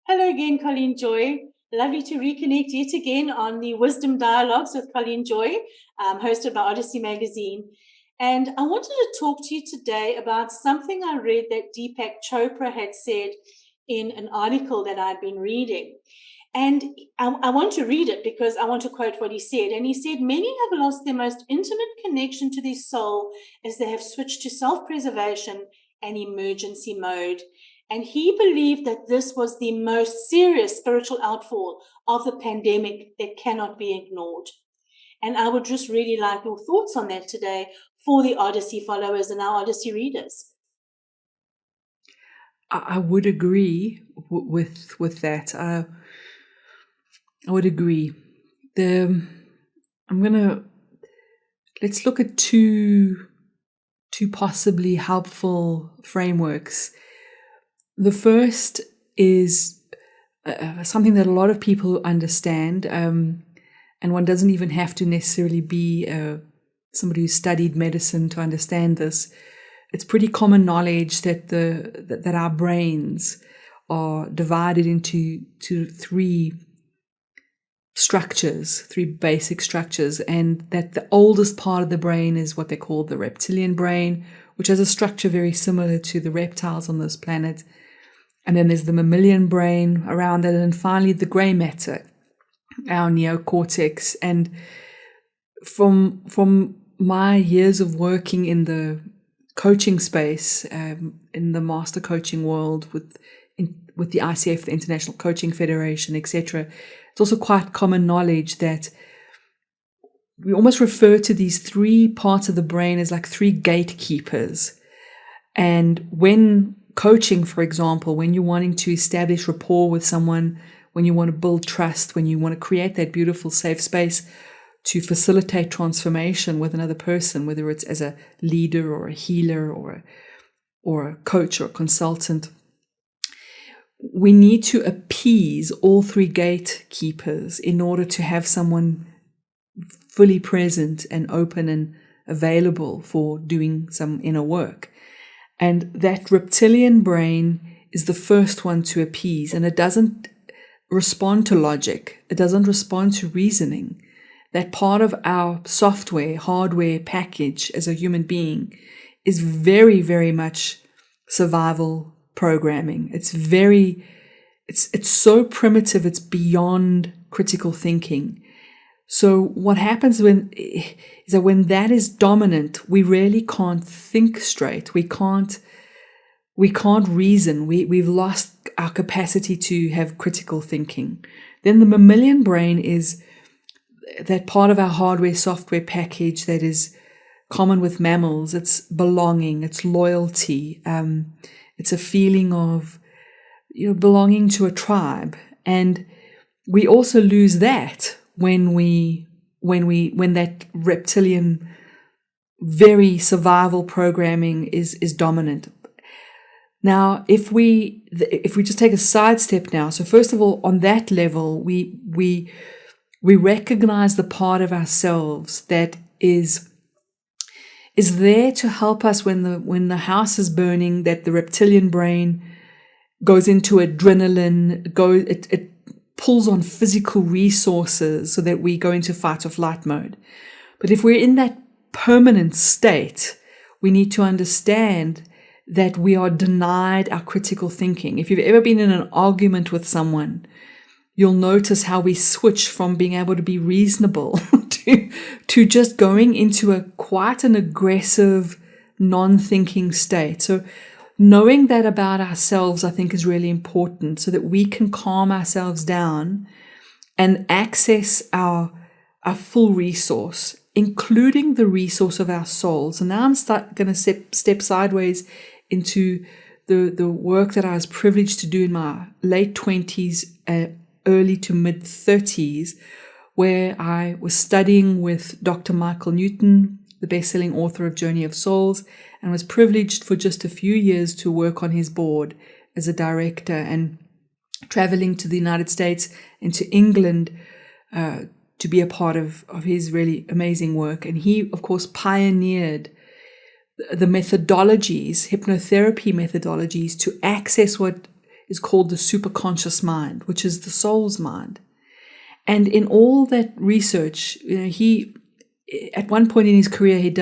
Hello again, Colleen Joy. Lovely to reconnect yet again on the Wisdom Dialogues with Colleen Joy, hosted by Odyssey Magazine. And I wanted to talk to you today about something I read that Deepak Chopra had said in an article that I'd been reading. And I want to read it because I want to quote what he said. And he said, "Many have lost their most intimate connection to their soul as they have switched to self-preservation and emergency mode." And he believed that this was the most serious spiritual outfall of the pandemic that cannot be ignored. And I would just really like your thoughts on that today for the Odyssey followers and our Odyssey readers. I would agree with that. I would agree. Let's look at two possibly helpful frameworks. The first is something that a lot of people understand, and one doesn't even have to necessarily be somebody who studied medicine to understand this. It's pretty common knowledge that our brains are divided into three basic structures, and that the oldest part of the brain is what they call the reptilian brain, which has a structure very similar to the reptiles on this planet. And then there's the mammalian brain around it, and finally the grey matter, our neocortex. And from my years of working in the coaching space, in the master coaching world with the ICF, the International Coaching Federation, etc., it's also quite common knowledge that we almost refer to these three parts of the brain as like three gatekeepers. And when coaching, for example, when you're wanting to establish rapport with someone, when you want to build trust, when you want to create that beautiful safe space to facilitate transformation with another person, whether it's as a leader or a healer or a coach or a consultant, we need to appease all three gatekeepers in order to have someone fully present and open and available for doing some inner work. And that reptilian brain is the first one to appease, and it doesn't respond to logic. It doesn't respond to reasoning. That part of our software, hardware package as a human being is very, very much survival programming. It's so primitive, it's beyond critical thinking. So what happens is that when that is dominant, we really can't think straight. We can't reason. We've lost our capacity to have critical thinking. Then the mammalian brain is that part of our hardware software package that is common with mammals. It's belonging, it's loyalty, it's a feeling of belonging to a tribe. And we also lose that when that reptilian, very survival programming is dominant. Now, if we just take a sidestep now, so first of all, on that level, we recognize the part of ourselves that is there to help us when the house is burning, that the reptilian brain goes into adrenaline, it pulls on physical resources so that we go into fight or flight mode. But if we're in that permanent state, we need to understand that we are denied our critical thinking. If you've ever been in an argument with someone, you'll notice how we switch from being able to be reasonable to just going into quite an aggressive, non-thinking state. So knowing that about ourselves, I think, is really important so that we can calm ourselves down and access our full resource, including the resource of our soul. So now I'm going to step sideways into the work that I was privileged to do in my late 20s, early to mid 30s, where I was studying with Dr. Michael Newton, the best-selling author of Journey of Souls, and was privileged for just a few years to work on his board as a director and traveling to the United States and to England to be a part of his really amazing work. And he, of course, pioneered the methodologies, hypnotherapy methodologies, to access what is called the superconscious mind, which is the soul's mind. And in all that research, he, at one point in his career, he'd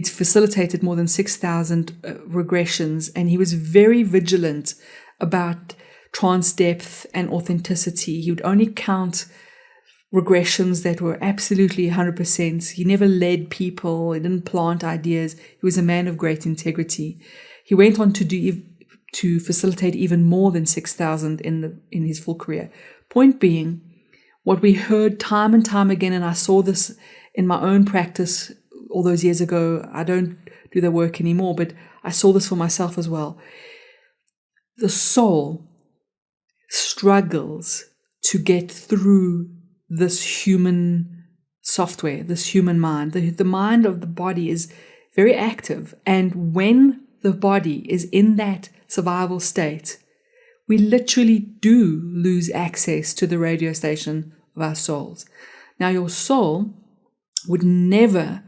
facilitated more than 6,000 regressions, and he was very vigilant about trance depth and authenticity. He would only count regressions that were absolutely 100%. He never led people. He didn't plant ideas. He was a man of great integrity. He went on to facilitate even more than 6,000 in his full career. Point being, what we heard time and time again, and I saw this in my own practice all those years ago. I don't do that work anymore, but I saw this for myself as well. The soul struggles to get through this human software, this human mind. The mind of the body is very active, and when the body is in that survival state, we literally do lose access to the radio station of our souls. Now, your soul would never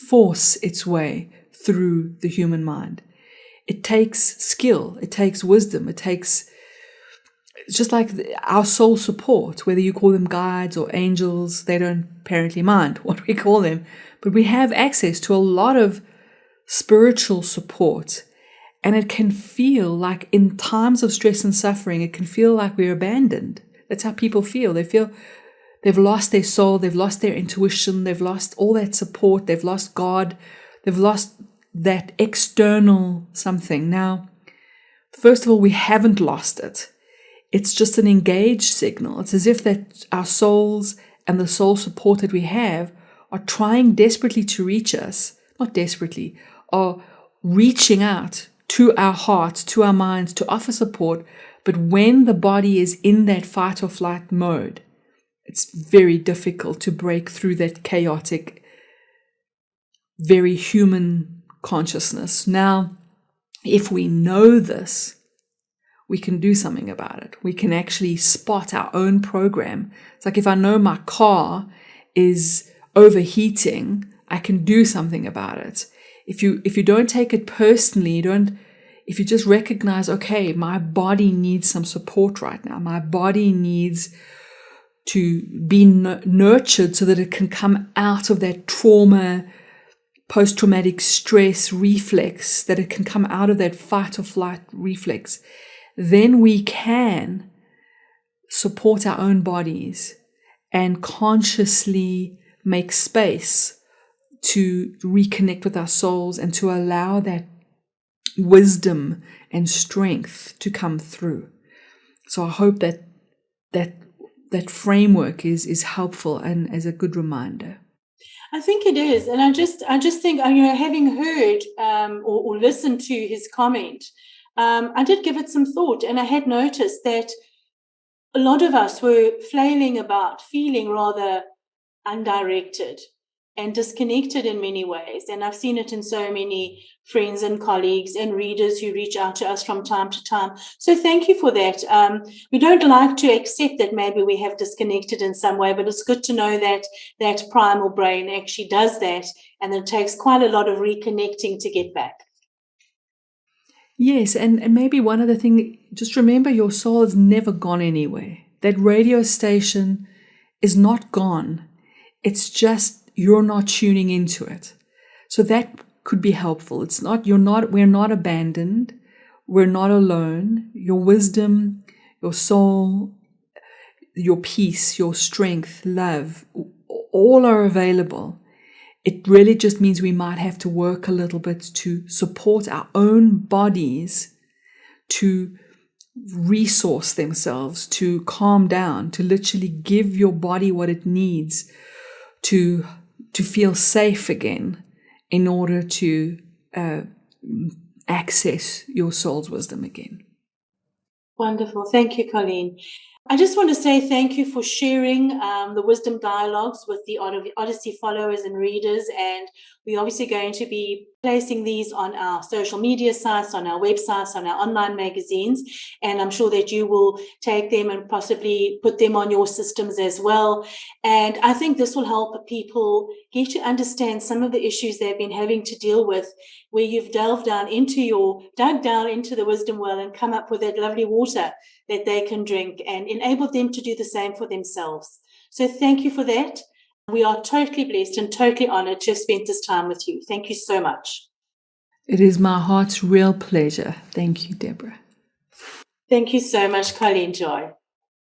force its way through the human mind. It takes skill, it takes wisdom, it's just like our soul support, whether you call them guides or angels, they don't apparently mind what we call them, but we have access to a lot of spiritual support. And it can feel like in times of stress and suffering, it can feel like we're abandoned. That's how people feel. They feel they've lost their soul, they've lost their intuition, they've lost all that support, they've lost God, they've lost that external something. Now, first of all, we haven't lost it. It's just an engaged signal. It's as if that our souls and the soul support that we have are trying desperately to reach us, not desperately, are reaching out to our hearts, to our minds, to offer support. But when the body is in that fight or flight mode, it's very difficult to break through that chaotic, very human consciousness. Now, if we know this, we can do something about it. We can actually spot our own program. It's like if I know my car is overheating, I can do something about it. If you don't take it personally, if you just recognize, okay, my body needs some support right now. My body needs to be nurtured so that it can come out of that trauma, post-traumatic stress reflex, that it can come out of that fight or flight reflex. Then we can support our own bodies and consciously make space to reconnect with our souls and to allow that wisdom and strength to come through. So I hope that framework is helpful and as a good reminder. I think it is, and I just think, having heard or listened to his comment, I did give it some thought, and I had noticed that a lot of us were flailing about, feeling rather undirected and disconnected in many ways. And I've seen it in so many friends and colleagues and readers who reach out to us from time to time. So thank you for that. We don't like to accept that maybe we have disconnected in some way, but it's good to know that that primal brain actually does that, and it takes quite a lot of reconnecting to get back. Yes, and maybe one other thing, just remember your soul has never gone anywhere. That radio station is not gone. It's just you're not tuning into it. So that could be helpful. We're not abandoned. We're not alone. Your wisdom, your soul, your peace, your strength, love, all are available. It really just means we might have to work a little bit to support our own bodies to resource themselves, to calm down, to literally give your body what it needs to feel safe again in order to access your soul's wisdom again. Wonderful. Thank you, Colleen. I just want to say thank you for sharing the wisdom dialogues with the Odyssey followers and readers. And we're obviously going to be placing these on our social media sites, on our websites, on our online magazines. And I'm sure that you will take them and possibly put them on your systems as well. And I think this will help people get to understand some of the issues they've been having to deal with, where you've dug down into the wisdom well and come up with that lovely water that they can drink, and enable them to do the same for themselves. So thank you for that. We are totally blessed and totally honored to have spent this time with you. Thank you so much. It is my heart's real pleasure. Thank you, Deborah. Thank you so much, Colleen Joy.